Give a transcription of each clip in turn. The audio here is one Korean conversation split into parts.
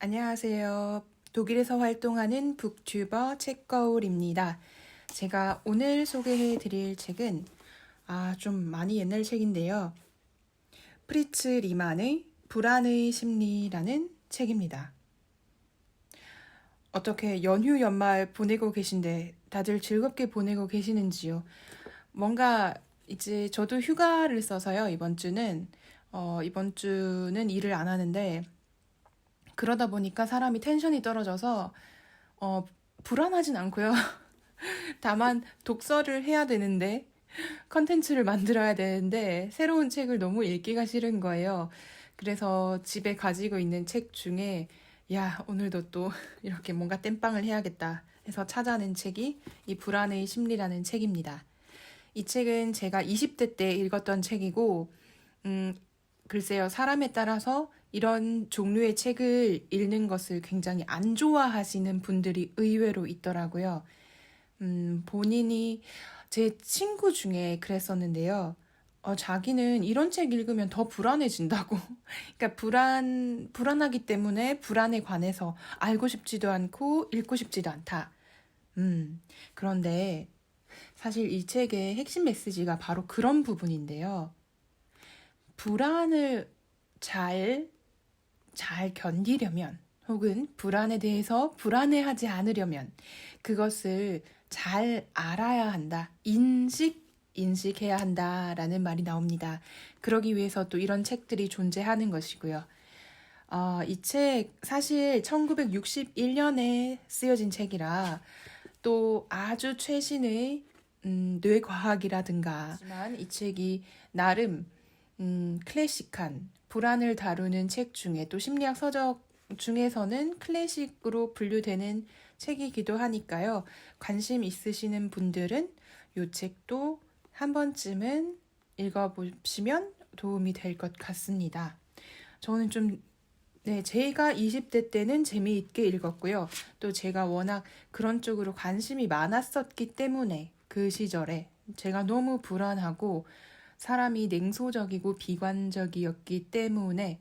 안녕하세요. 독일에서 활동하는 북튜버 책거울입니다. 제가 오늘 소개해 드릴 책은 좀 많이 옛날 책인데요. 프리츠 리만의 불안의 심리라는 책입니다. 어떻게 연휴 연말 보내고 계신데 다들 즐겁게 보내고 계시는지요? 뭔가 이제 저도 휴가를 써서요. 이번 주는 일을 안 하는데 그러다 보니까 사람이 텐션이 떨어져서 어, 불안하진 않고요. 다만 독서를 해야 되는데 컨텐츠를 만들어야 되는데 새로운 책을 너무 읽기가 싫은 거예요. 그래서 집에 가지고 있는 책 중에 야, 오늘도 또 이렇게 뭔가 땜빵을 해야겠다 해서 찾아낸 책이 이 불안의 심리라는 책입니다. 이 책은 제가 20대 때 읽었던 책이고 음, 글쎄요, 사람에 따라서 이런 종류의 책을 읽는 것을 굉장히 안 좋아하시는 분들이 의외로 있더라고요. 본인이 제 친구 중에 그랬었는데요. 자기는 이런 책 읽으면 더 불안해진다고. 그러니까 불안하기 때문에 불안에 관해서 알고 싶지도 않고 읽고 싶지도 않다. 그런데 사실 이 책의 핵심 메시지가 바로 그런 부분인데요. 불안을 잘, 잘 견디려면, 혹은 불안에 대해서 불안해하지 않으려면, 그것을 잘 알아야 한다. 인식해야 한다라는 말이 나옵니다. 그러기 위해서 또 이런 책들이 존재하는 것이고요. 이 책 사실 1961년에 쓰여진 책이라 또 아주 최신의 뇌과학이라든가 하지만 이 책이 나름 클래식한 불안을 다루는 책 중에 또 심리학 서적 중에서는 클래식으로 분류되는 책이기도 하니까요. 관심 있으시는 분들은 이 책도 한 번쯤은 읽어보시면 도움이 될 것 같습니다. 저는 제가 20대 때는 재미있게 읽었고요. 또 제가 워낙 그런 쪽으로 관심이 많았었기 때문에 그 시절에 제가 너무 불안하고 사람이 냉소적이고 비관적이었기 때문에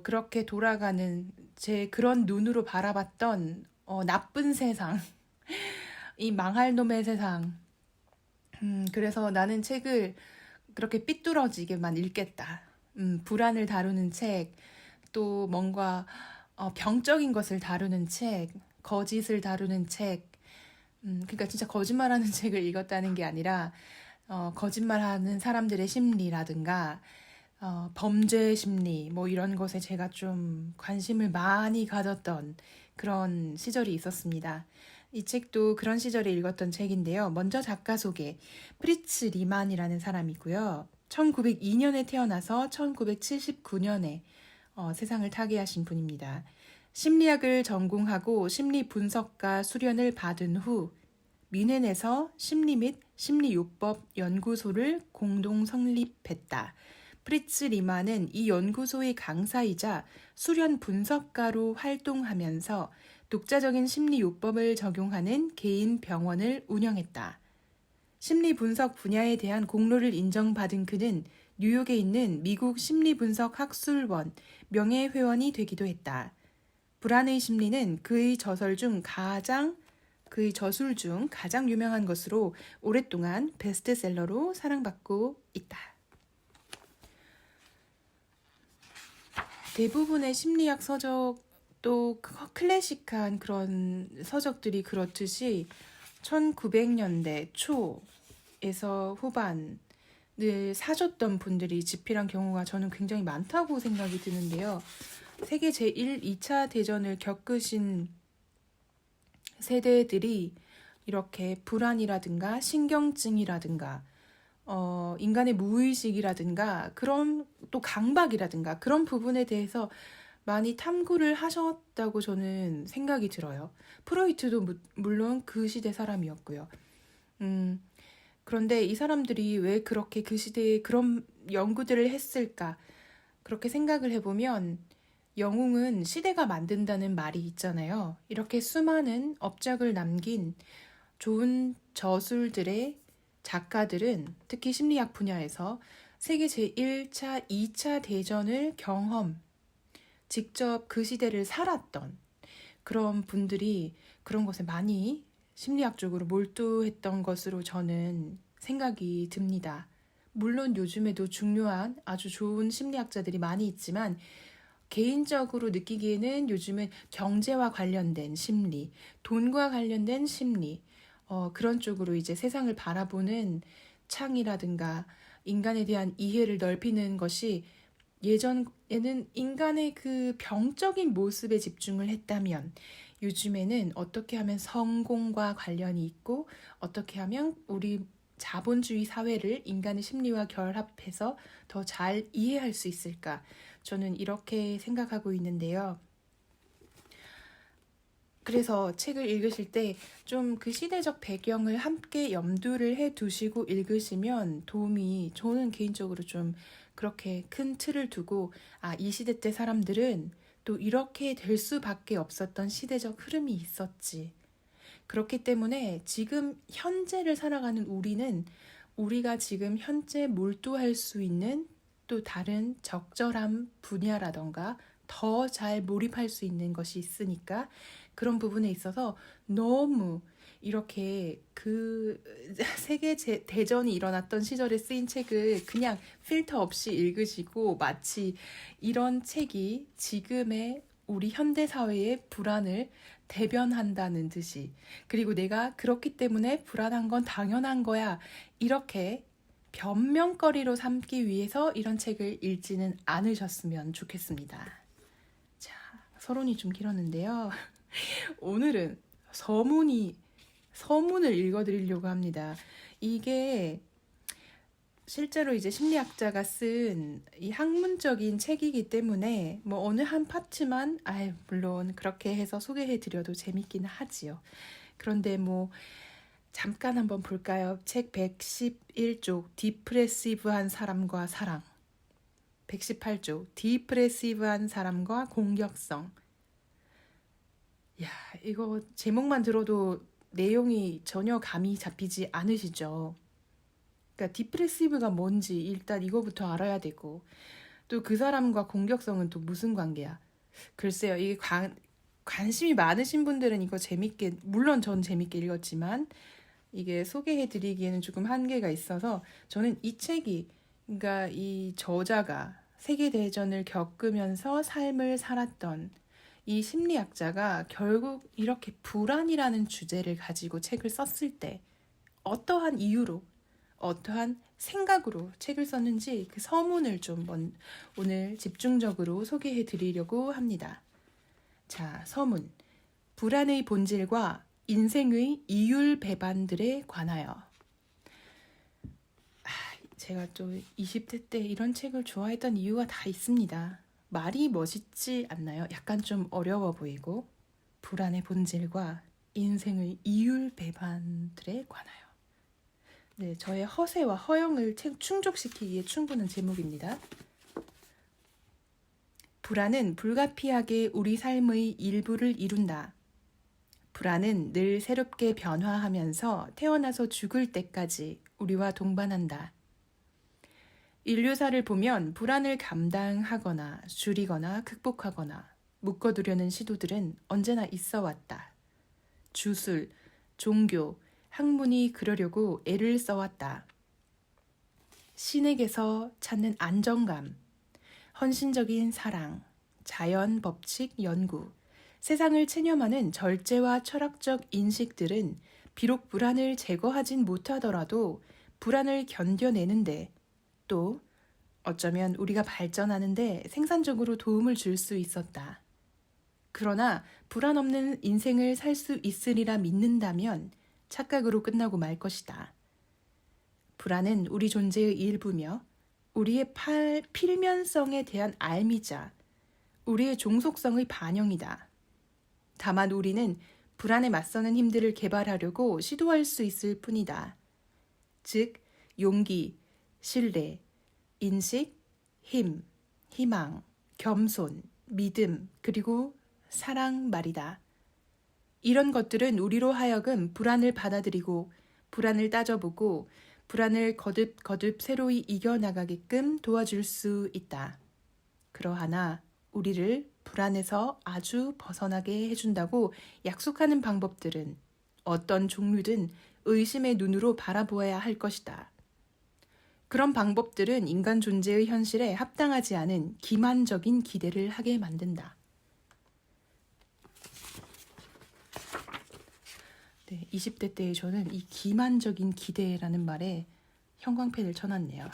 그렇게 돌아가는 제 그런 눈으로 바라봤던 나쁜 세상, 이 망할 놈의 세상. 그래서 나는 책을 그렇게 삐뚤어지게만 읽겠다. 불안을 다루는 책, 또 뭔가 병적인 것을 다루는 책, 거짓을 다루는 책, 그러니까 진짜 거짓말하는 책을 읽었다는 게 아니라 거짓말하는 사람들의 심리라든가 범죄 심리 뭐 이런 것에 제가 좀 관심을 많이 가졌던 그런 시절이 있었습니다. 이 책도 그런 시절에 읽었던 책인데요. 먼저 작가 소개. 프리츠 리만이라는 사람이고요. 1902년에 태어나서 1979년에 세상을 타계하신 분입니다. 심리학을 전공하고 심리 분석가 수련을 받은 후 뮌헨에서 심리 및 심리요법 연구소를 공동 설립했다. 프리츠 리만은 이 연구소의 강사이자 수련 분석가로 활동하면서 독자적인 심리요법을 적용하는 개인 병원을 운영했다. 심리 분석 분야에 대한 공로를 인정받은 그는 뉴욕에 있는 미국 심리분석 학술원 명예회원이 되기도 했다. 불안의 심리는 그의 저술 중 가장 유명한 것으로 오랫동안 베스트셀러로 사랑받고 있다. 대부분의 심리학 서적 또 클래식한 그런 서적들이 그렇듯이 1900년대 초에서 후반을 사줬던 분들이 집필한 경우가 저는 굉장히 많다고 생각이 드는데요. 세계 제1, 2차 대전을 겪으신 세대들이 이렇게 불안이라든가 신경증이라든가 인간의 무의식이라든가 그런 또 강박이라든가 그런 부분에 대해서 많이 탐구를 하셨다고 저는 생각이 들어요. 프로이트도 물론 그 시대 사람이었고요. 그런데 이 사람들이 왜 그렇게 그 시대에 그런 연구들을 했을까? 그렇게 생각을 해보면 영웅은 시대가 만든다는 말이 있잖아요. 이렇게 수많은 업적을 남긴 좋은 저술들의 작가들은 특히 심리학 분야에서 세계 제1차, 2차 대전을 직접 그 시대를 살았던 그런 분들이 그런 것에 많이 심리학적으로 몰두했던 것으로 저는 생각이 듭니다. 물론 요즘에도 중요한 아주 좋은 심리학자들이 많이 있지만 개인적으로 느끼기에는 요즘은 경제와 관련된 심리, 돈과 관련된 심리, 그런 쪽으로 이제 세상을 바라보는 창이라든가 인간에 대한 이해를 넓히는 것이 예전에는 인간의 그 병적인 모습에 집중을 했다면 요즘에는 어떻게 하면 성공과 관련이 있고 어떻게 하면 우리 자본주의 사회를 인간의 심리와 결합해서 더 잘 이해할 수 있을까? 저는 이렇게 생각하고 있는데요. 그래서 책을 읽으실 때 좀 그 시대적 배경을 함께 염두를 해 두시고 읽으시면 도움이 저는 개인적으로 좀 그렇게 큰 틀을 두고 이 시대 때 사람들은 또 이렇게 될 수밖에 없었던 시대적 흐름이 있었지. 그렇기 때문에 지금 현재를 살아가는 우리가 지금 현재 몰두할 수 있는 또 다른 적절한 분야라던가 더 잘 몰입할 수 있는 것이 있으니까 그런 부분에 있어서 너무 이렇게 그 세계 대전이 일어났던 시절에 쓰인 책을 그냥 필터 없이 읽으시고 마치 이런 책이 지금의 우리 현대 사회의 불안을 대변한다는 듯이 그리고 내가 그렇기 때문에 불안한 건 당연한 거야 이렇게 변명거리로 삼기 위해서 이런 책을 읽지는 않으셨으면 좋겠습니다. 자, 서론이 좀 길었는데요. 오늘은 서문을 읽어드리려고 합니다. 이게 실제로 이제 심리학자가 쓴 이 학문적인 책이기 때문에 뭐 어느 한 파트만 물론 그렇게 해서 소개해드려도 재밌기는 하지요. 그런데 뭐 잠깐 한번 볼까요? 책 111쪽 디프레시브한 사람과 사랑 118쪽 디프레시브한 사람과 공격성 이거 제목만 들어도 내용이 전혀 감이 잡히지 않으시죠? 그러니까 디프레시브가 뭔지 일단 이거부터 알아야 되고 또 그 사람과 공격성은 또 무슨 관계야? 글쎄요. 이게 관심이 많으신 분들은 이거 재밌게 물론 전 재밌게 읽었지만 이게 소개해드리기에는 조금 한계가 있어서 저는 이 책이 그러니까 이 저자가 세계대전을 겪으면서 삶을 살았던 이 심리학자가 결국 이렇게 불안이라는 주제를 가지고 책을 썼을 때 어떠한 이유로 어떠한 생각으로 책을 썼는지 그 서문을 좀 오늘 집중적으로 소개해 드리려고 합니다. 자, 서문. 불안의 본질과 인생의 이율 배반들에 관하여. 제가 또 20대 때 이런 책을 좋아했던 이유가 다 있습니다. 말이 멋있지 않나요? 약간 좀 어려워 보이고 불안의 본질과 인생의 이율 배반들에 관하여. 네, 저의 허세와 허영을 충족시키기에 충분한 제목입니다. 불안은 불가피하게 우리 삶의 일부를 이룬다. 불안은 늘 새롭게 변화하면서 태어나서 죽을 때까지 우리와 동반한다. 인류사를 보면 불안을 감당하거나 줄이거나 극복하거나 묶어두려는 시도들은 언제나 있어 왔다. 주술, 종교, 학문이 그러려고 애를 써왔다. 신에게서 찾는 안정감, 헌신적인 사랑, 자연 법칙 연구, 세상을 체념하는 절제와 철학적 인식들은 비록 불안을 제거하진 못하더라도 불안을 견뎌내는데 또 어쩌면 우리가 발전하는데 생산적으로 도움을 줄 수 있었다. 그러나 불안 없는 인생을 살 수 있으리라 믿는다면 착각으로 끝나고 말 것이다. 불안은 우리 존재의 일부며 우리의 필면성에 대한 알미자, 우리의 종속성의 반영이다. 다만 우리는 불안에 맞서는 힘들을 개발하려고 시도할 수 있을 뿐이다. 즉, 용기, 신뢰, 인식, 힘, 희망, 겸손, 믿음, 그리고 사랑 말이다. 이런 것들은 우리로 하여금 불안을 받아들이고 불안을 따져보고 불안을 거듭 새로이 이겨나가게끔 도와줄 수 있다. 그러하나 우리를 불안에서 아주 벗어나게 해준다고 약속하는 방법들은 어떤 종류든 의심의 눈으로 바라보아야 할 것이다. 그런 방법들은 인간 존재의 현실에 합당하지 않은 기만적인 기대를 하게 만든다. 네, 20대 때의 저는 이 기만적인 기대라는 말에 형광펜을 쳐놨네요.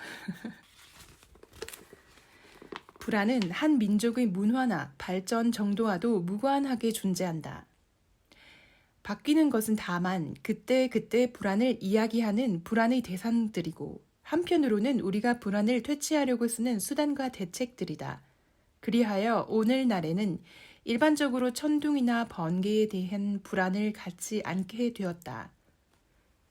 불안은 한 민족의 문화나 발전 정도와도 무관하게 존재한다. 바뀌는 것은 다만 그때그때 불안을 이야기하는 불안의 대상들이고 한편으로는 우리가 불안을 퇴치하려고 쓰는 수단과 대책들이다. 그리하여 오늘날에는 일반적으로 천둥이나 번개에 대한 불안을 갖지 않게 되었다.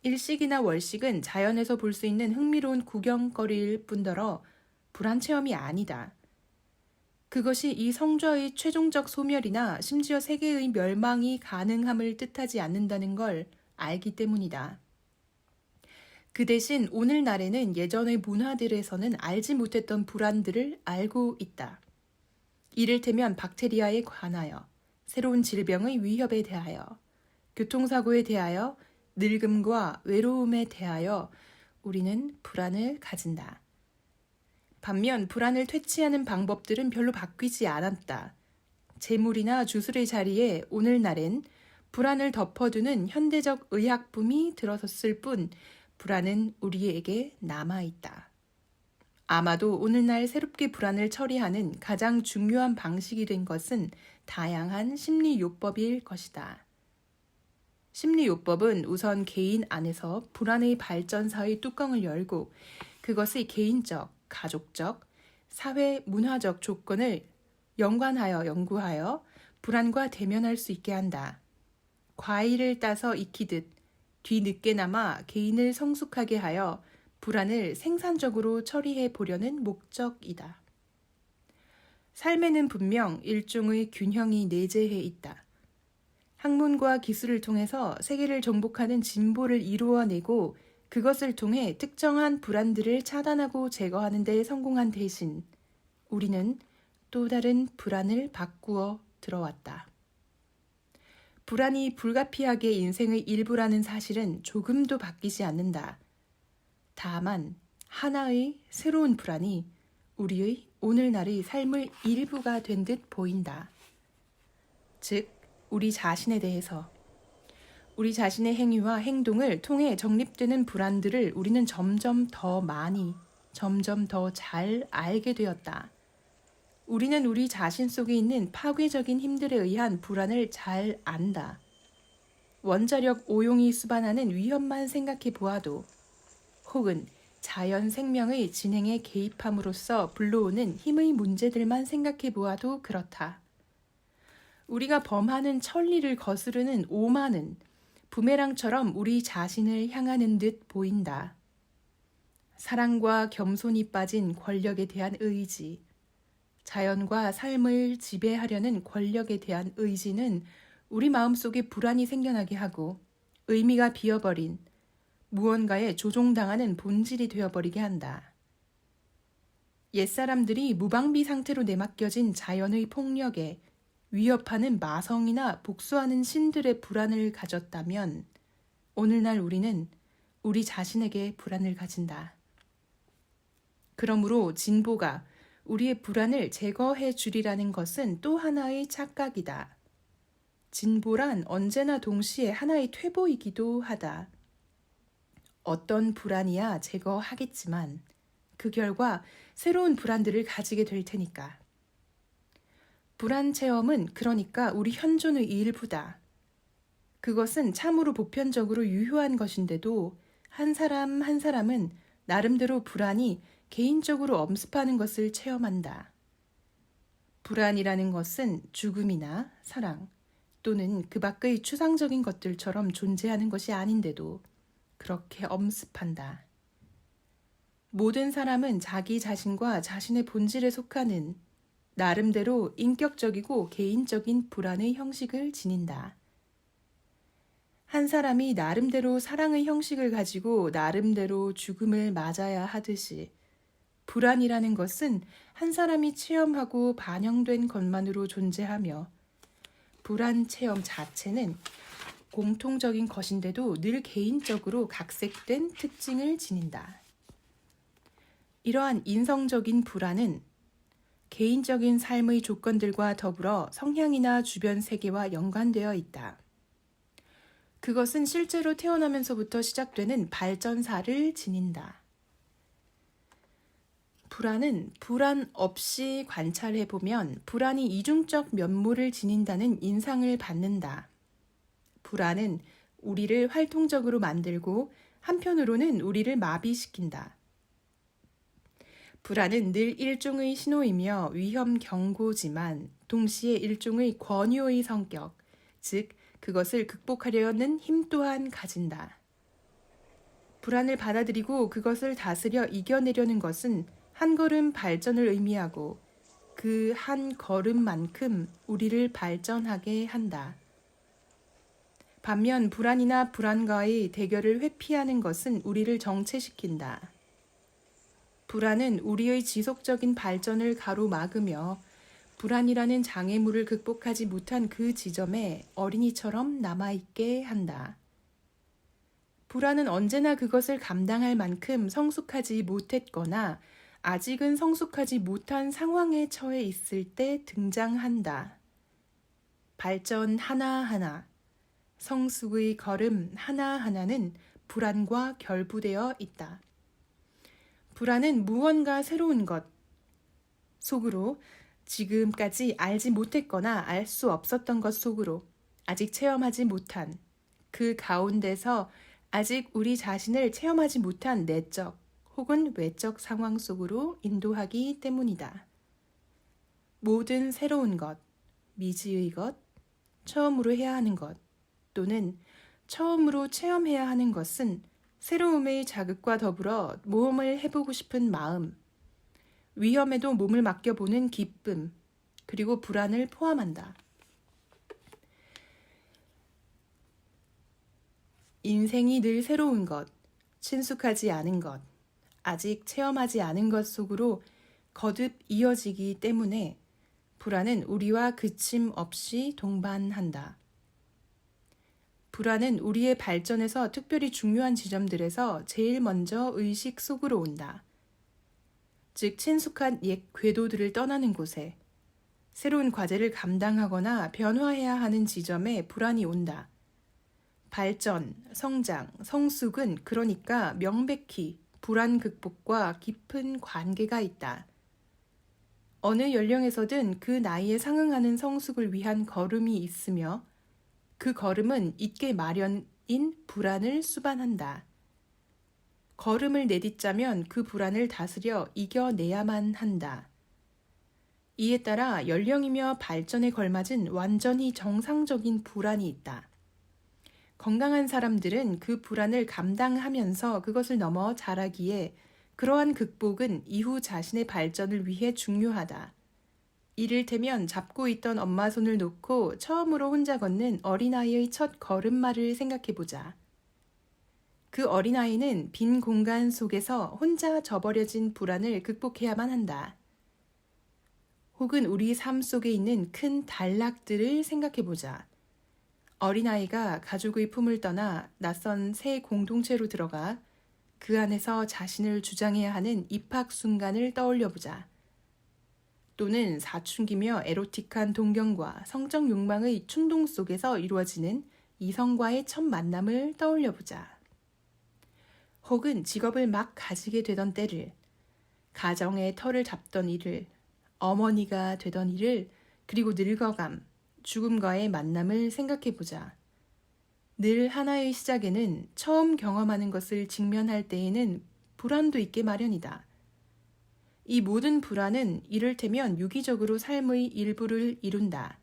일식이나 월식은 자연에서 볼 수 있는 흥미로운 구경거리일 뿐더러 불안 체험이 아니다. 그것이 이 성좌의 최종적 소멸이나 심지어 세계의 멸망이 가능함을 뜻하지 않는다는 걸 알기 때문이다. 그 대신 오늘날에는 예전의 문화들에서는 알지 못했던 불안들을 알고 있다. 이를테면 박테리아에 관하여, 새로운 질병의 위협에 대하여, 교통사고에 대하여, 늙음과 외로움에 대하여 우리는 불안을 가진다. 반면 불안을 퇴치하는 방법들은 별로 바뀌지 않았다. 재물이나 주술의 자리에 오늘날엔 불안을 덮어두는 현대적 의학품이 들어섰을 뿐 불안은 우리에게 남아있다. 아마도 오늘날 새롭게 불안을 처리하는 가장 중요한 방식이 된 것은 다양한 심리요법일 것이다. 심리요법은 우선 개인 안에서 불안의 발전사의 뚜껑을 열고 그것의 개인적, 가족적, 사회, 문화적 조건을 연구하여 불안과 대면할 수 있게 한다. 과일을 따서 익히듯 뒤늦게나마 개인을 성숙하게 하여 불안을 생산적으로 처리해 보려는 목적이다. 삶에는 분명 일종의 균형이 내재해 있다. 학문과 기술을 통해서 세계를 정복하는 진보를 이루어내고 그것을 통해 특정한 불안들을 차단하고 제거하는 데 성공한 대신 우리는 또 다른 불안을 바꾸어 들어왔다. 불안이 불가피하게 인생의 일부라는 사실은 조금도 바뀌지 않는다. 다만 하나의 새로운 불안이 우리의 오늘날의 삶의 일부가 된 듯 보인다. 즉, 우리 자신에 대해서. 우리 자신의 행위와 행동을 통해 정립되는 불안들을 우리는 점점 더 많이, 점점 더 잘 알게 되었다. 우리는 우리 자신 속에 있는 파괴적인 힘들에 의한 불안을 잘 안다. 원자력 오용이 수반하는 위험만 생각해 보아도 혹은 자연 생명의 진행에 개입함으로써 불러오는 힘의 문제들만 생각해 보아도 그렇다. 우리가 범하는 천리를 거스르는 오만은 부메랑처럼 우리 자신을 향하는 듯 보인다. 사랑과 겸손이 빠진 권력에 대한 의지, 자연과 삶을 지배하려는 권력에 대한 의지는 우리 마음속에 불안이 생겨나게 하고 의미가 비어버린 무언가에 조종당하는 본질이 되어버리게 한다. 옛사람들이 무방비 상태로 내맡겨진 자연의 폭력에 위협하는 마성이나 복수하는 신들의 불안을 가졌다면 오늘날 우리는 우리 자신에게 불안을 가진다. 그러므로 진보가 우리의 불안을 제거해 주리라는 것은 또 하나의 착각이다. 진보란 언제나 동시에 하나의 퇴보이기도 하다. 어떤 불안이야 제거하겠지만 그 결과 새로운 불안들을 가지게 될 테니까. 불안 체험은 그러니까 우리 현존의 일부다. 그것은 참으로 보편적으로 유효한 것인데도 한 사람 한 사람은 나름대로 불안이 개인적으로 엄습하는 것을 체험한다. 불안이라는 것은 죽음이나 사랑 또는 그 밖의 추상적인 것들처럼 존재하는 것이 아닌데도 그렇게 엄습한다. 모든 사람은 자기 자신과 자신의 본질에 속하는 나름대로 인격적이고 개인적인 불안의 형식을 지닌다. 한 사람이 나름대로 사랑의 형식을 가지고 나름대로 죽음을 맞아야 하듯이 불안이라는 것은 한 사람이 체험하고 반영된 것만으로 존재하며 불안 체험 자체는 공통적인 것인데도 늘 개인적으로 각색된 특징을 지닌다. 이러한 인성적인 불안은 개인적인 삶의 조건들과 더불어 성향이나 주변 세계와 연관되어 있다. 그것은 실제로 태어나면서부터 시작되는 발전사를 지닌다. 불안은 불안 없이 관찰해보면 불안이 이중적 면모를 지닌다는 인상을 받는다. 불안은 우리를 활동적으로 만들고 한편으로는 우리를 마비시킨다. 불안은 늘 일종의 신호이며 위험 경고지만 동시에 일종의 권유의 성격, 즉 그것을 극복하려는 힘 또한 가진다. 불안을 받아들이고 그것을 다스려 이겨내려는 것은 한 걸음 발전을 의미하고 그 한 걸음만큼 우리를 발전하게 한다. 반면 불안이나 불안과의 대결을 회피하는 것은 우리를 정체시킨다. 불안은 우리의 지속적인 발전을 가로막으며 불안이라는 장애물을 극복하지 못한 그 지점에 어린이처럼 남아있게 한다. 불안은 언제나 그것을 감당할 만큼 성숙하지 못했거나 아직은 성숙하지 못한 상황에 처해 있을 때 등장한다. 발전 하나하나, 성숙의 걸음 하나하나는 불안과 결부되어 있다. 불안은 무언가 새로운 것 속으로 지금까지 알지 못했거나 알 수 없었던 것 속으로 아직 체험하지 못한 그 가운데서 아직 우리 자신을 체험하지 못한 내적 혹은 외적 상황 속으로 인도하기 때문이다. 모든 새로운 것, 미지의 것, 처음으로 해야 하는 것 또는 처음으로 체험해야 하는 것은 새로움의 자극과 더불어 모험을 해보고 싶은 마음, 위험에도 몸을 맡겨보는 기쁨, 그리고 불안을 포함한다. 인생이 늘 새로운 것, 친숙하지 않은 것, 아직 체험하지 않은 것 속으로 거듭 이어지기 때문에 불안은 우리와 그침 없이 동반한다. 불안은 우리의 발전에서 특별히 중요한 지점들에서 제일 먼저 의식 속으로 온다. 즉 친숙한 옛 궤도들을 떠나는 곳에 새로운 과제를 감당하거나 변화해야 하는 지점에 불안이 온다. 발전, 성장, 성숙은 그러니까 명백히 불안 극복과 깊은 관계가 있다. 어느 연령에서든 그 나이에 상응하는 성숙을 위한 걸음이 있으며 그 걸음은 있게 마련인 불안을 수반한다. 걸음을 내딛자면 그 불안을 다스려 이겨내야만 한다. 이에 따라 연령이며 발전에 걸맞은 완전히 정상적인 불안이 있다. 건강한 사람들은 그 불안을 감당하면서 그것을 넘어 자라기에 그러한 극복은 이후 자신의 발전을 위해 중요하다. 이를테면 잡고 있던 엄마 손을 놓고 처음으로 혼자 걷는 어린아이의 첫 걸음마를 생각해보자. 그 어린아이는 빈 공간 속에서 혼자 저버려진 불안을 극복해야만 한다. 혹은 우리 삶 속에 있는 큰 단락들을 생각해보자. 어린아이가 가족의 품을 떠나 낯선 새 공동체로 들어가 그 안에서 자신을 주장해야 하는 입학 순간을 떠올려보자. 또는 사춘기며 에로틱한 동경과 성적 욕망의 충동 속에서 이루어지는 이성과의 첫 만남을 떠올려보자. 혹은 직업을 막 가지게 되던 때를, 가정의 터를 잡던 일을, 어머니가 되던 일을, 그리고 늙어감, 죽음과의 만남을 생각해보자. 늘 하나의 시작에는 처음 경험하는 것을 직면할 때에는 불안도 있게 마련이다. 이 모든 불안은 이를테면 유기적으로 삶의 일부를 이룬다.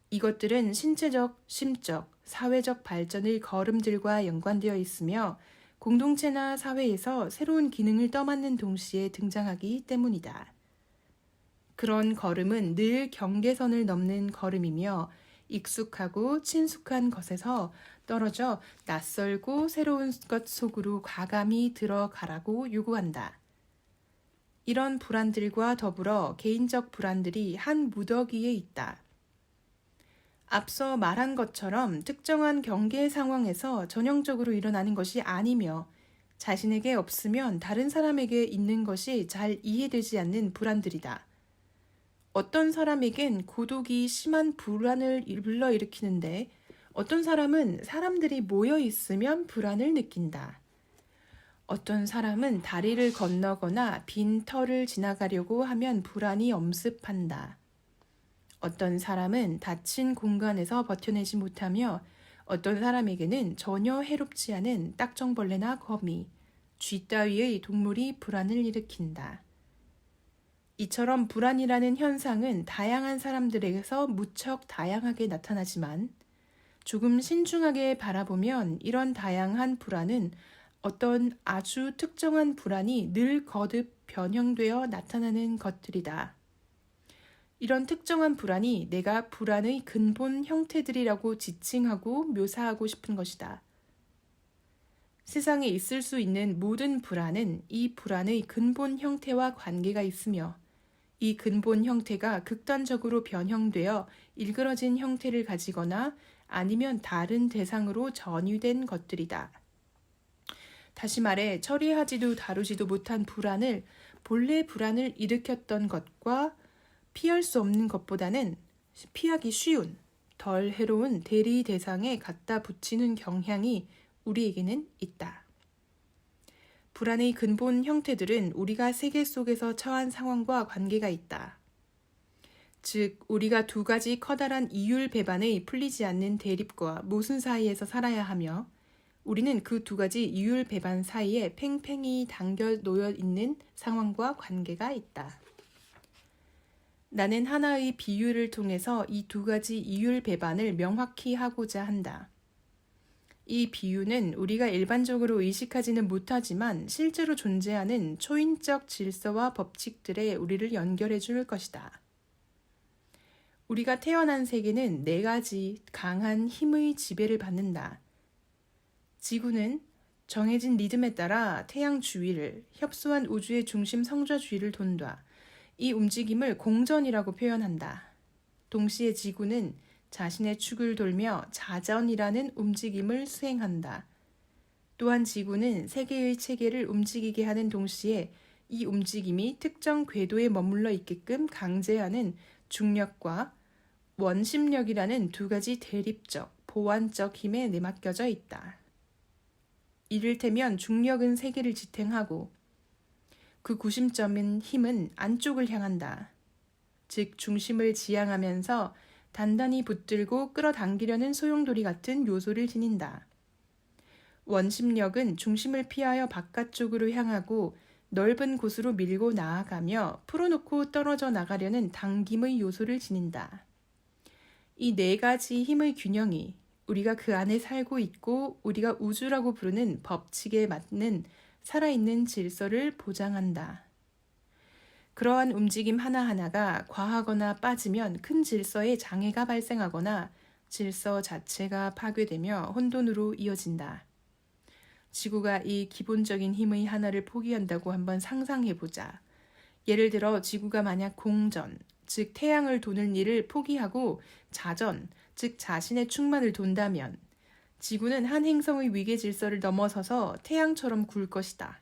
이것들은 신체적, 심적, 사회적 발전의 걸음들과 연관되어 있으며 공동체나 사회에서 새로운 기능을 떠맡는 동시에 등장하기 때문이다. 그런 걸음은 늘 경계선을 넘는 걸음이며 익숙하고 친숙한 것에서 떨어져 낯설고 새로운 것 속으로 과감히 들어가라고 요구한다. 이런 불안들과 더불어 개인적 불안들이 한 무더기에 있다. 앞서 말한 것처럼 특정한 경계 상황에서 전형적으로 일어나는 것이 아니며 자신에게 없으면 다른 사람에게 있는 것이 잘 이해되지 않는 불안들이다. 어떤 사람에겐 고독이 심한 불안을 불러일으키는데 어떤 사람은 사람들이 모여 있으면 불안을 느낀다. 어떤 사람은 다리를 건너거나 빈 터를 지나가려고 하면 불안이 엄습한다. 어떤 사람은 닫힌 공간에서 버텨내지 못하며 어떤 사람에게는 전혀 해롭지 않은 딱정벌레나 거미, 쥐 따위의 동물이 불안을 일으킨다. 이처럼 불안이라는 현상은 다양한 사람들에게서 무척 다양하게 나타나지만 조금 신중하게 바라보면 이런 다양한 불안은 어떤 아주 특정한 불안이 늘 거듭 변형되어 나타나는 것들이다. 이런 특정한 불안이 내가 불안의 근본 형태들이라고 지칭하고 묘사하고 싶은 것이다. 세상에 있을 수 있는 모든 불안은 이 불안의 근본 형태와 관계가 있으며 이 근본 형태가 극단적으로 변형되어 일그러진 형태를 가지거나 아니면 다른 대상으로 전이된 것들이다. 다시 말해 처리하지도 다루지도 못한 불안을 본래 불안을 일으켰던 것과 피할 수 없는 것보다는 피하기 쉬운, 덜 해로운 대리 대상에 갖다 붙이는 경향이 우리에게는 있다. 불안의 근본 형태들은 우리가 세계 속에서 처한 상황과 관계가 있다. 즉, 우리가 두 가지 커다란 이율 배반의 풀리지 않는 대립과 모순 사이에서 살아야 하며 우리는 그 두 가지 이율 배반 사이에 팽팽히 당겨 놓여 있는 상황과 관계가 있다. 나는 하나의 비유를 통해서 이 두 가지 이율 배반을 명확히 하고자 한다. 이 비유는 우리가 일반적으로 의식하지는 못하지만 실제로 존재하는 초인적 질서와 법칙들에 우리를 연결해 줄 것이다. 우리가 태어난 세계는 네 가지 강한 힘의 지배를 받는다. 지구는 정해진 리듬에 따라 태양 주위를, 협소한 우주의 중심 성자 주위를 돈다. 이 움직임을 공전이라고 표현한다. 동시에 지구는 자신의 축을 돌며 자전이라는 움직임을 수행한다. 또한 지구는 세계의 체계를 움직이게 하는 동시에 이 움직임이 특정 궤도에 머물러 있게끔 강제하는 중력과 원심력이라는 두 가지 대립적, 보완적 힘에 내맡겨져 있다. 이를테면 중력은 세계를 지탱하고 그 구심점인 힘은 안쪽을 향한다. 즉 중심을 지향하면서 단단히 붙들고 끌어당기려는 소용돌이 같은 요소를 지닌다. 원심력은 중심을 피하여 바깥쪽으로 향하고 넓은 곳으로 밀고 나아가며 풀어놓고 떨어져 나가려는 당김의 요소를 지닌다. 이 네 가지 힘의 균형이 우리가 그 안에 살고 있고 우리가 우주라고 부르는 법칙에 맞는 살아있는 질서를 보장한다. 그러한 움직임 하나하나가 과하거나 빠지면 큰 질서에 장애가 발생하거나 질서 자체가 파괴되며 혼돈으로 이어진다. 지구가 이 기본적인 힘의 하나를 포기한다고 한번 상상해보자. 예를 들어 지구가 만약 공전, 즉 태양을 도는 일을 포기하고 자전, 즉 자신의 축만을 돈다면 지구는 한 행성의 위계 질서를 넘어서서 태양처럼 굴 것이다.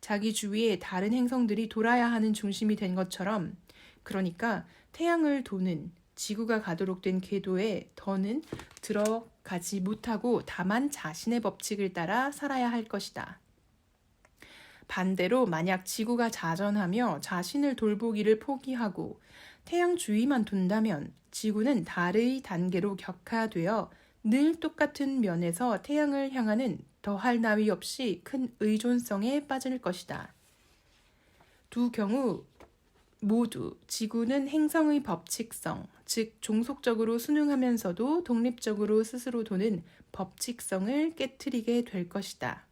자기 주위에 다른 행성들이 돌아야 하는 중심이 된 것처럼, 그러니까 태양을 도는 지구가 가도록 된 궤도에 더는 들어가지 못하고 다만 자신의 법칙을 따라 살아야 할 것이다. 반대로 만약 지구가 자전하며 자신을 돌보기를 포기하고 태양 주위만 돈다면 지구는 달의 단계로 격화되어 늘 똑같은 면에서 태양을 향하는 더할 나위 없이 큰 의존성에 빠질 것이다. 두 경우 모두 지구는 행성의 법칙성, 즉 종속적으로 순응하면서도 독립적으로 스스로 도는 법칙성을 깨트리게 될 것이다.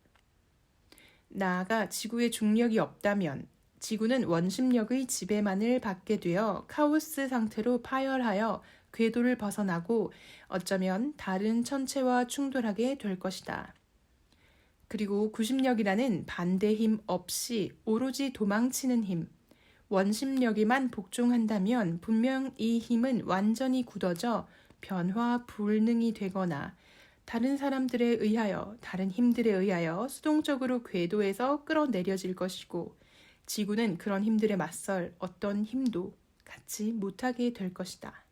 나아가 지구에 중력이 없다면 지구는 원심력의 지배만을 받게 되어 카오스 상태로 파열하여 궤도를 벗어나고 어쩌면 다른 천체와 충돌하게 될 것이다. 그리고 구심력이라는 반대 힘 없이 오로지 도망치는 힘, 원심력에만 복종한다면 분명 이 힘은 완전히 굳어져 변화 불능이 되거나 다른 사람들에 의하여, 다른 힘들에 의하여 수동적으로 궤도에서 끌어내려질 것이고 지구는 그런 힘들에 맞설 어떤 힘도 갖지 못하게 될 것이다.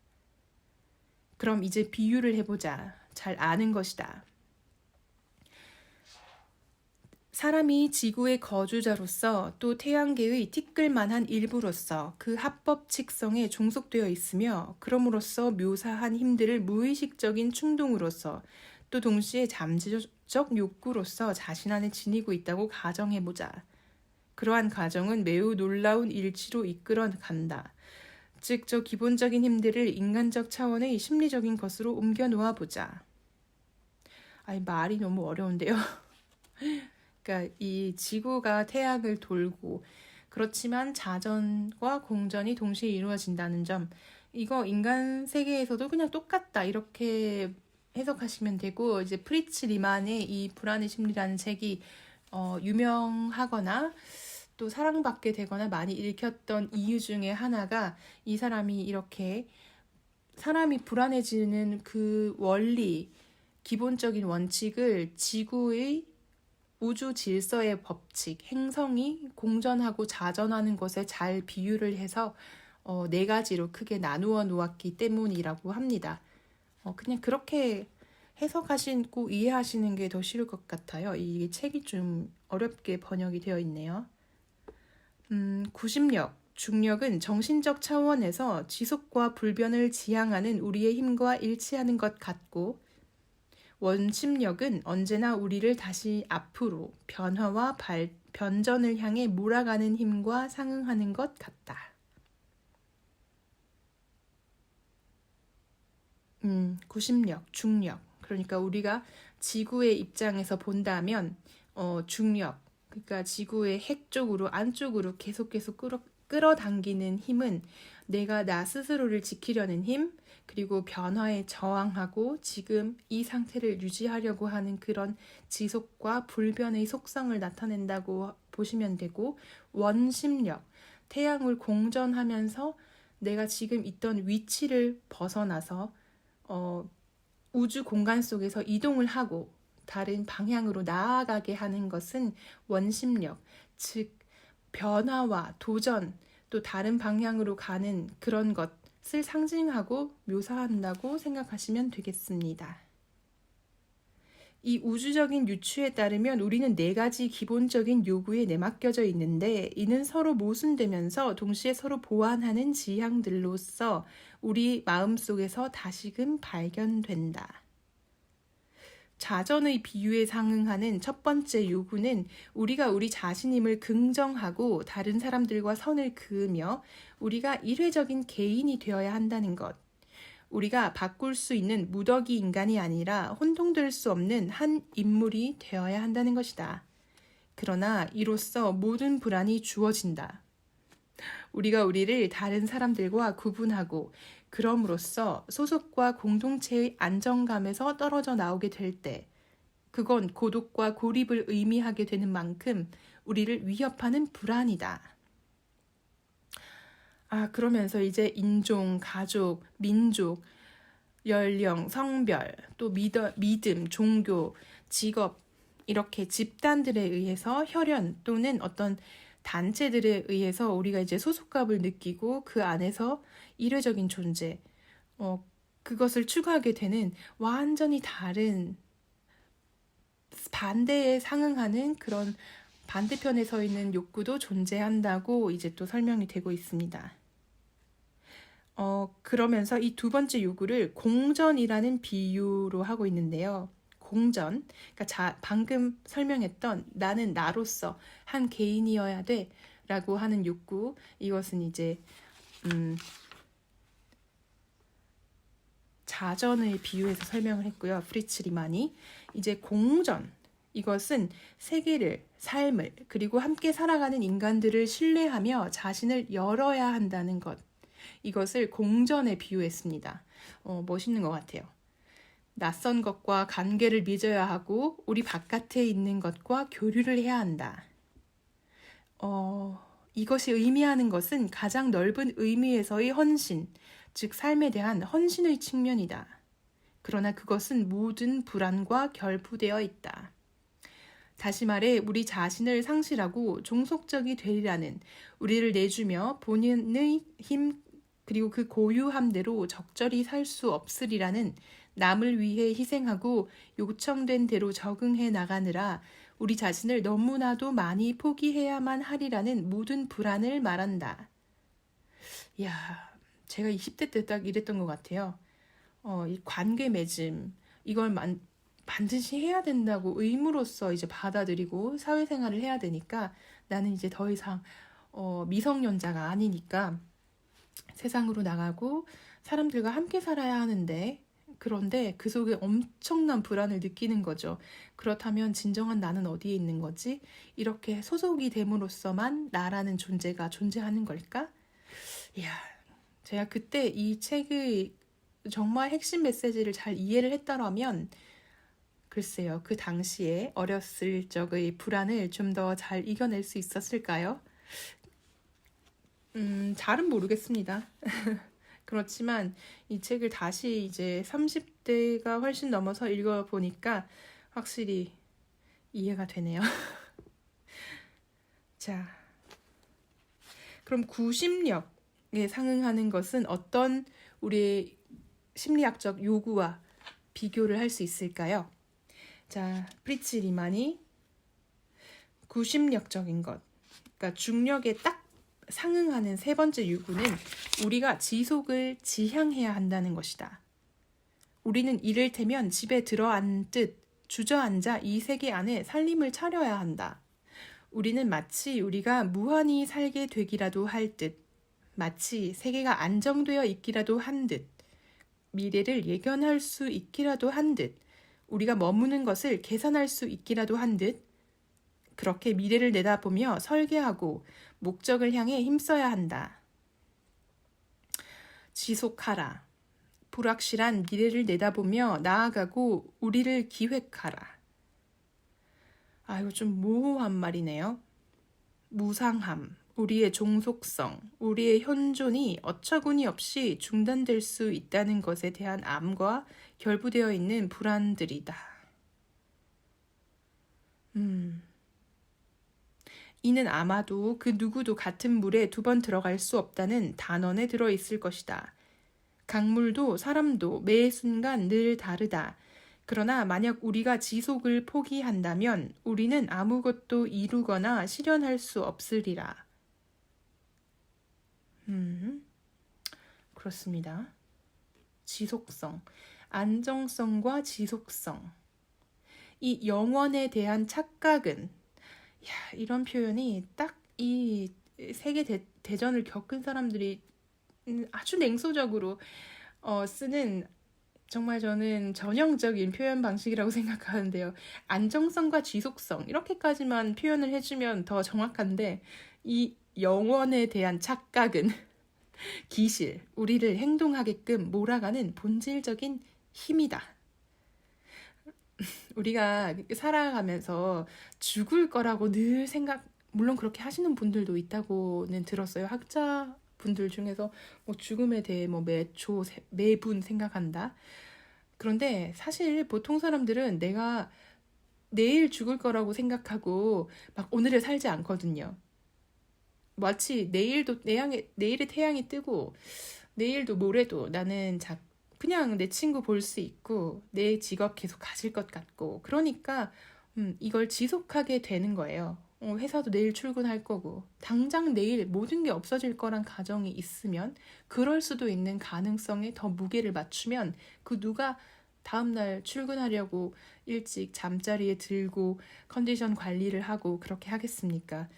그럼 이제 비유를 해보자. 잘 아는 것이다. 사람이 지구의 거주자로서 또 태양계의 티끌만한 일부로서 그 합법 칙성에 종속되어 있으며 그럼으로써 묘사한 힘들을 무의식적인 충동으로서 또 동시에 잠재적 욕구로서 자신 안에 지니고 있다고 가정해보자. 그러한 가정은 매우 놀라운 일치로 이끌어 간다. 즉, 저 기본적인 힘들을 인간적 차원의 심리적인 것으로 옮겨 놓아보자. 아이, 말이 너무 어려운데요. 그러니까 이 지구가 태양을 돌고 그렇지만 자전과 공전이 동시에 이루어진다는 점, 이거 인간 세계에서도 그냥 똑같다 이렇게 해석하시면 되고, 이제 프리츠 리만의 이 불안의 심리라는 책이 유명하거나 또 사랑받게 되거나 많이 읽혔던 이유 중에 하나가 이 사람이 이렇게 사람이 불안해지는 그 원리, 기본적인 원칙을 지구의 우주 질서의 법칙, 행성이 공전하고 자전하는 것에 잘 비유를 해서 네 가지로 크게 나누어 놓았기 때문이라고 합니다. 그냥 그렇게 해석하시고 이해하시는 게 더 쉬울 것 같아요. 이 책이 좀 어렵게 번역이 되어 있네요. 구심력, 중력은 정신적 차원에서 지속과 불변을 지향하는 우리의 힘과 일치하는 것 같고, 원심력은 언제나 우리를 다시 앞으로 변화와 변전을 향해 몰아가는 힘과 상응하는 것 같다. 구심력, 중력. 그러니까 우리가 지구의 입장에서 본다면 중력, 그러니까 지구의 핵 쪽으로 안쪽으로 계속 끌어당기는 힘은 내가 나 스스로를 지키려는 힘, 그리고 변화에 저항하고 지금 이 상태를 유지하려고 하는 그런 지속과 불변의 속성을 나타낸다고 보시면 되고, 원심력, 태양을 공전하면서 내가 지금 있던 위치를 벗어나서 우주 공간 속에서 이동을 하고 다른 방향으로 나아가게 하는 것은 원심력, 즉 변화와 도전, 또 다른 방향으로 가는 그런 것을 상징하고 묘사한다고 생각하시면 되겠습니다. 이 우주적인 유추에 따르면 우리는 네 가지 기본적인 요구에 내맡겨져 있는데 이는 서로 모순되면서 동시에 서로 보완하는 지향들로서 우리 마음속에서 다시금 발견된다. 자전의 비유에 상응하는 첫 번째 요구는 우리가 우리 자신임을 긍정하고 다른 사람들과 선을 그으며 우리가 일회적인 개인이 되어야 한다는 것. 우리가 바꿀 수 있는 무더기 인간이 아니라 혼동될 수 없는 한 인물이 되어야 한다는 것이다. 그러나 이로써 모든 불안이 주어진다. 우리가 우리를 다른 사람들과 구분하고 그럼으로써 소속과 공동체의 안정감에서 떨어져 나오게 될 때, 그건 고독과 고립을 의미하게 되는 만큼 우리를 위협하는 불안이다. 그러면서 이제 인종, 가족, 민족, 연령, 성별, 또 믿음, 종교, 직업, 이렇게 집단들에 의해서 혈연 또는 어떤 단체들에 의해서 우리가 이제 소속감을 느끼고 그 안에서 일회적인 존재, 그것을 추구하게 되는 완전히 다른 반대에 상응하는 그런 반대편에 서 있는 욕구도 존재한다고 이제 또 설명이 되고 있습니다. 그러면서 이 두 번째 요구를 공전이라는 비유로 하고 있는데요. 공전, 그러니까 방금 설명했던 나는 나로서 한 개인이어야 돼 라고 하는 욕구, 이것은 이제 자전의 비유에서 설명을 했고요. 프리츠 리만이. 이제 공전, 이것은 세계를, 삶을, 그리고 함께 살아가는 인간들을 신뢰하며 자신을 열어야 한다는 것, 이것을 공전에 비유했습니다. 멋있는 것 같아요. 낯선 것과 관계를 맺어야 하고 우리 바깥에 있는 것과 교류를 해야 한다. 이것이 의미하는 것은 가장 넓은 의미에서의 헌신, 즉 삶에 대한 헌신의 측면이다. 그러나 그것은 모든 불안과 결부되어 있다. 다시 말해 우리 자신을 상실하고 종속적이 되리라는 우리를 내주며 본인의 힘 그리고 그 고유함대로 적절히 살 수 없으리라는 남을 위해 희생하고 요청된 대로 적응해 나가느라 우리 자신을 너무나도 많이 포기해야만 하리라는 모든 불안을 말한다. 이야, 제가 20대 때 딱 이랬던 것 같아요. 이 관계 맺음, 이걸 반드시 해야 된다고 의무로서 이제 받아들이고 사회생활을 해야 되니까 나는 이제 더 이상 미성년자가 아니니까 세상으로 나가고 사람들과 함께 살아야 하는데 그런데 그 속에 엄청난 불안을 느끼는 거죠. 그렇다면 진정한 나는 어디에 있는 거지? 이렇게 소속이 됨으로써만 나라는 존재가 존재하는 걸까? 이야, 제가 그때 이 책의 정말 핵심 메시지를 잘 이해를 했더라면 글쎄요, 그 당시에 어렸을 적의 불안을 좀 더 잘 이겨낼 수 있었을까요? 잘은 모르겠습니다. 그렇지만 이 책을 다시 이제 30대가 훨씬 넘어서 읽어보니까 확실히 이해가 되네요. 자, 그럼 구심력에 상응하는 것은 어떤 우리의 심리학적 요구와 비교를 할 수 있을까요? 자, 프리츠 리만이 구심력적인 것, 그러니까 중력에 딱 상응하는 세 번째 요구는 우리가 지속을 지향해야 한다는 것이다. 우리는 이를테면 집에 들어앉듯 주저앉아 이 세계 안에 살림을 차려야 한다. 우리는 마치 우리가 무한히 살게 되기라도 할 듯, 마치 세계가 안정되어 있기라도 한 듯, 미래를 예견할 수 있기라도 한 듯, 우리가 머무는 것을 계산할 수 있기라도 한 듯, 그렇게 미래를 내다보며 설계하고 목적을 향해 힘써야 한다. 지속하라. 불확실한 미래를 내다보며 나아가고 우리를 기획하라. 이거 좀 모호한 말이네요. 무상함, 우리의 종속성, 우리의 현존이 어처구니 없이 중단될 수 있다는 것에 대한 암과 결부되어 있는 불안들이다. 이는 아마도 그 누구도 같은 물에 두 번 들어갈 수 없다는 단언에 들어있을 것이다. 강물도 사람도 매 순간 늘 다르다. 그러나 만약 우리가 지속을 포기한다면 우리는 아무것도 이루거나 실현할 수 없으리라. 그렇습니다. 지속성, 안정성과 지속성. 이 영원에 대한 착각은 이런 표현이 딱 이 세계 대전을 겪은 사람들이 아주 냉소적으로 쓰는 정말 저는 전형적인 표현 방식이라고 생각하는데요. 안정성과 지속성 이렇게까지만 표현을 해주면 더 정확한데 이 영원에 대한 착각은 기실, 우리를 행동하게끔 몰아가는 본질적인 힘이다. 우리가 살아가면서 죽을 거라고 늘 물론 그렇게 하시는 분들도 있다고는 들었어요. 학자분들 중에서 뭐 죽음에 대해 매분 생각한다. 그런데 사실 보통 사람들은 내가 내일 죽을 거라고 생각하고 막 오늘을 살지 않거든요. 마치 내일의 태양이 뜨고 내일도 모레도 나는 그냥 내 친구 볼 수 있고 내 직업 계속 가질 것 같고 그러니까 이걸 지속하게 되는 거예요. 회사도 내일 출근할 거고 당장 내일 모든 게 없어질 거란 가정이 있으면 그럴 수도 있는 가능성에 더 무게를 맞추면 그 누가 다음날 출근하려고 일찍 잠자리에 들고 컨디션 관리를 하고 그렇게 하겠습니까?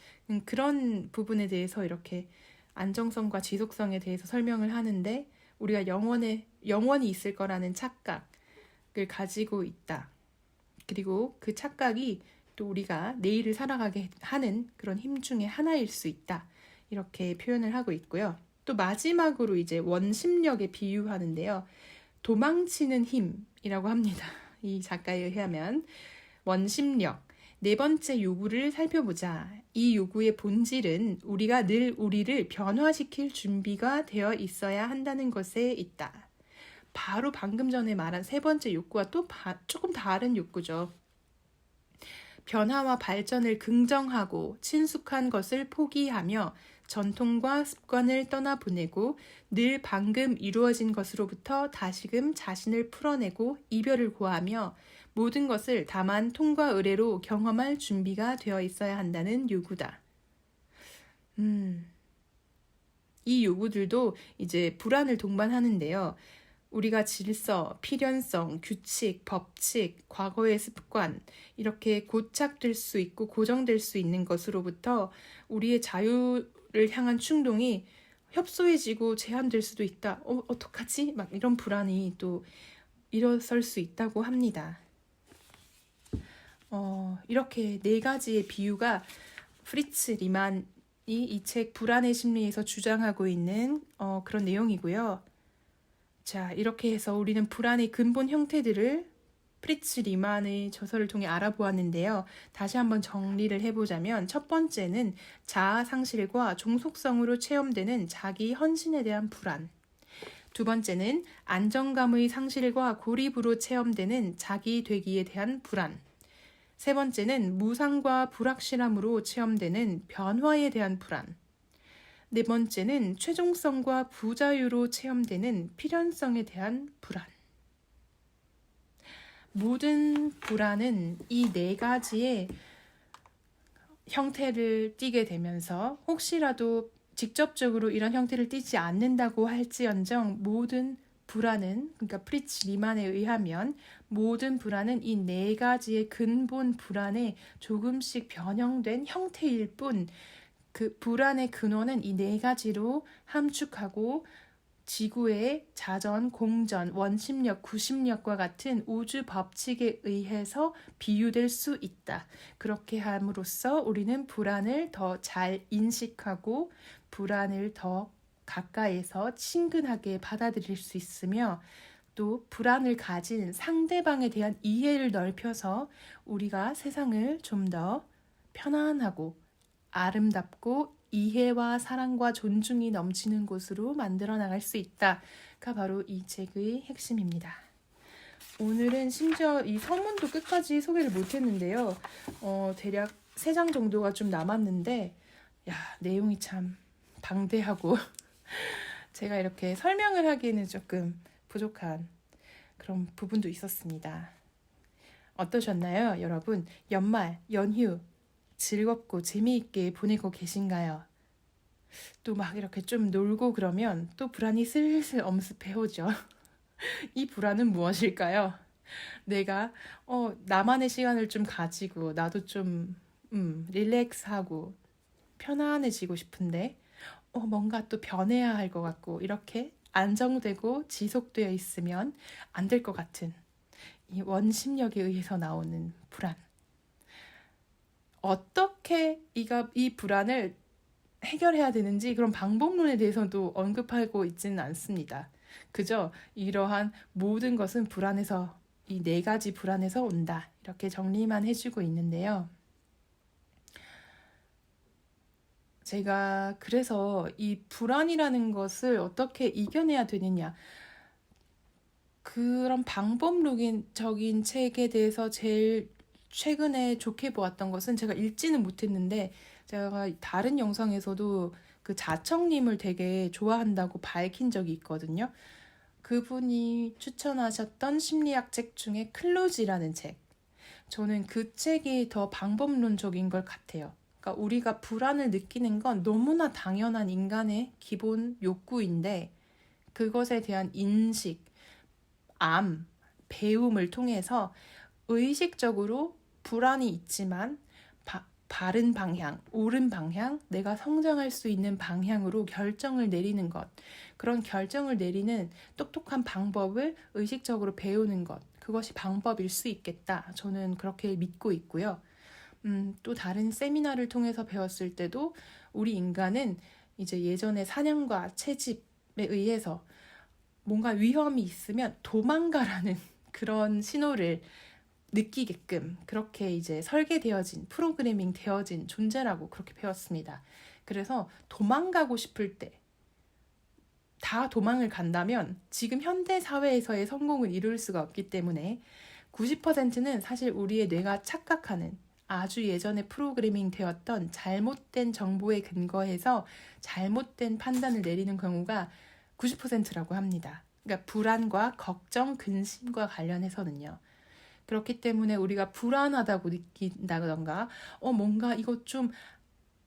그런 부분에 대해서 이렇게 안정성과 지속성에 대해서 설명을 하는데 우리가 영원히 있을 거라는 착각을 가지고 있다. 그리고 그 착각이 또 우리가 내일을 살아가게 하는 그런 힘 중에 하나일 수 있다. 이렇게 표현을 하고 있고요. 또 마지막으로 이제 원심력에 비유하는데요. 도망치는 힘이라고 합니다. 이 작가에 의하면 원심력. 네 번째 요구를 살펴보자. 이 요구의 본질은 우리가 늘 우리를 변화시킬 준비가 되어 있어야 한다는 것에 있다. 바로 방금 전에 말한 세 번째 욕구와 또 조금 다른 욕구죠. 변화와 발전을 긍정하고 친숙한 것을 포기하며 전통과 습관을 떠나보내고 늘 방금 이루어진 것으로부터 다시금 자신을 풀어내고 이별을 고하며 모든 것을 다만 통과 의례로 경험할 준비가 되어 있어야 한다는 요구다. 이 요구들도 이제 불안을 동반하는데요. 우리가 질서, 필연성, 규칙, 법칙, 과거의 습관 이렇게 고착될 수 있고 고정될 수 있는 것으로부터 우리의 자유를 향한 충동이 협소해지고 제한될 수도 있다. 어떡하지? 막 이런 불안이 또 일어설 수 있다고 합니다. 이렇게 네 가지의 비유가 프리츠 리만이 이 책 불안의 심리에서 주장하고 있는 그런 내용이고요. 자, 이렇게 해서 우리는 불안의 근본 형태들을 프리츠 리만의 저서를 통해 알아보았는데요. 다시 한번 정리를 해보자면 첫 번째는 자아 상실과 종속성으로 체험되는 자기 헌신에 대한 불안. 두 번째는 안정감의 상실과 고립으로 체험되는 자기 되기에 대한 불안. 세 번째는 무상과 불확실함으로 체험되는 변화에 대한 불안. 네 번째는 최종성과 부자유로 체험되는 필연성에 대한 불안. 모든 불안은 이 네 가지의 형태를 띠게 되면서 혹시라도 직접적으로 이런 형태를 띠지 않는다고 할지언정 모든 불안은, 그러니까 프리츠 리만에 의하면 모든 불안은 이 네 가지의 근본 불안의 조금씩 변형된 형태일 뿐 그 불안의 근원은 이 네 가지로 함축하고 지구의 자전, 공전, 원심력, 구심력과 같은 우주 법칙에 의해서 비유될 수 있다. 그렇게 함으로써 우리는 불안을 더 잘 인식하고 불안을 더 가까이서 친근하게 받아들일 수 있으며 또 불안을 가진 상대방에 대한 이해를 넓혀서 우리가 세상을 좀 더 편안하고 아름답고 이해와 사랑과 존중이 넘치는 곳으로 만들어 나갈 수 있다가 바로 이 책의 핵심입니다. 오늘은 심지어 이 서문도 끝까지 소개를 못했는데요. 대략 3장 정도가 좀 남았는데 내용이 참 방대하고 제가 이렇게 설명을 하기에는 조금 부족한 그런 부분도 있었습니다. 어떠셨나요, 여러분? 연말, 연휴 즐겁고 재미있게 보내고 계신가요? 또 막 이렇게 좀 놀고 그러면 또 불안이 슬슬 엄습해 오죠. 이 불안은 무엇일까요? 내가 나만의 시간을 좀 가지고 나도 좀 릴렉스하고 편안해지고 싶은데 뭔가 또 변해야 할 것 같고 이렇게 안정되고 지속되어 있으면 안 될 것 같은 이 원심력에 의해서 나오는 불안. 어떻게 이 불안을 해결해야 되는지 그런 방법론에 대해서도 언급하고 있지는 않습니다. 그저 이러한 모든 것은 불안에서 이 4가지 불안에서 온다. 이렇게 정리만 해주고 있는데요. 제가 그래서 이 불안이라는 것을 어떻게 이겨내야 되느냐 그런 방법론적인 책에 대해서 제일 최근에 좋게 보았던 것은 제가 읽지는 못했는데 제가 다른 영상에서도 그 자청님을 되게 좋아한다고 밝힌 적이 있거든요. 그분이 추천하셨던 심리학 책 중에 클로즈라는 책. 저는 그 책이 더 방법론적인 것 같아요. 그러니까 우리가 불안을 느끼는 건 너무나 당연한 인간의 기본 욕구인데 그것에 대한 인식, 배움을 통해서 의식적으로 불안이 있지만 바른 방향, 옳은 방향, 내가 성장할 수 있는 방향으로 결정을 내리는 것. 그런 결정을 내리는 똑똑한 방법을 의식적으로 배우는 것. 그것이 방법일 수 있겠다. 저는 그렇게 믿고 있고요. 또 다른 세미나를 통해서 배웠을 때도 우리 인간은 이제 예전에 사냥과 채집에 의해서 뭔가 위험이 있으면 도망가라는 그런 신호를 느끼게끔 그렇게 이제 설계되어진, 프로그래밍 되어진 존재라고 그렇게 배웠습니다. 그래서 도망가고 싶을 때 다 도망을 간다면 지금 현대 사회에서의 성공을 이룰 수가 없기 때문에 90%는 사실 우리의 뇌가 착각하는, 아주 예전에 프로그래밍 되었던 잘못된 정보에 근거해서 잘못된 판단을 내리는 경우가 90%라고 합니다. 그러니까 불안과 걱정, 근심과 관련해서는요. 그렇기 때문에 우리가 불안하다고 느낀다던가, 뭔가 이거 좀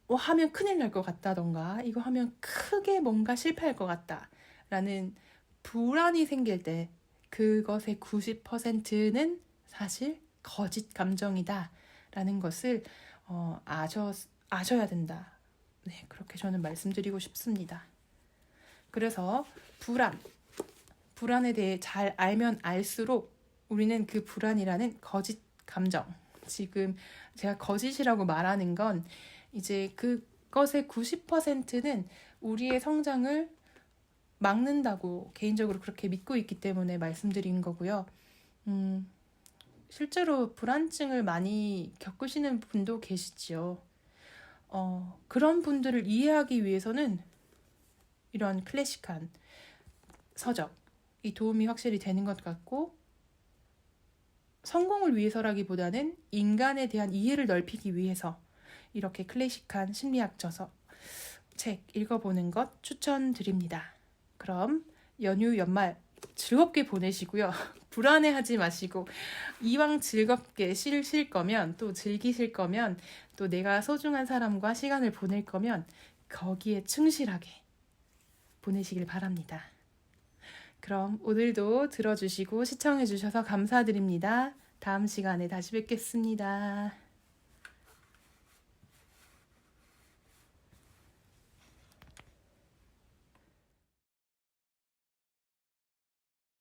하면 큰일 날 것 같다던가, 이거 하면 크게 뭔가 실패할 것 같다라는 불안이 생길 때 그것의 90%는 사실 거짓 감정이다라는 것을 아셔야 된다. 네, 그렇게 저는 말씀드리고 싶습니다. 그래서 불안에 대해 잘 알면 알수록 우리는 그 불안이라는 거짓 감정, 지금 제가 거짓이라고 말하는 건 이제 그것의 90%는 우리의 성장을 막는다고 개인적으로 그렇게 믿고 있기 때문에 말씀드린 거고요. 실제로 불안증을 많이 겪으시는 분도 계시지요. 그런 분들을 이해하기 위해서는 이런 클래식한 서적이 도움이 확실히 되는 것 같고, 성공을 위해서라기보다는 인간에 대한 이해를 넓히기 위해서 이렇게 클래식한 심리학 책 읽어보는 것 추천드립니다. 그럼 연말 즐겁게 보내시고요. 불안해하지 마시고, 이왕 즐겁게 쉴 거면, 또 즐기실 거면, 또 내가 소중한 사람과 시간을 보낼 거면 거기에 충실하게 보내시길 바랍니다. 그럼 오늘도 들어주시고 시청해주셔서 감사드립니다. 다음 시간에 다시 뵙겠습니다.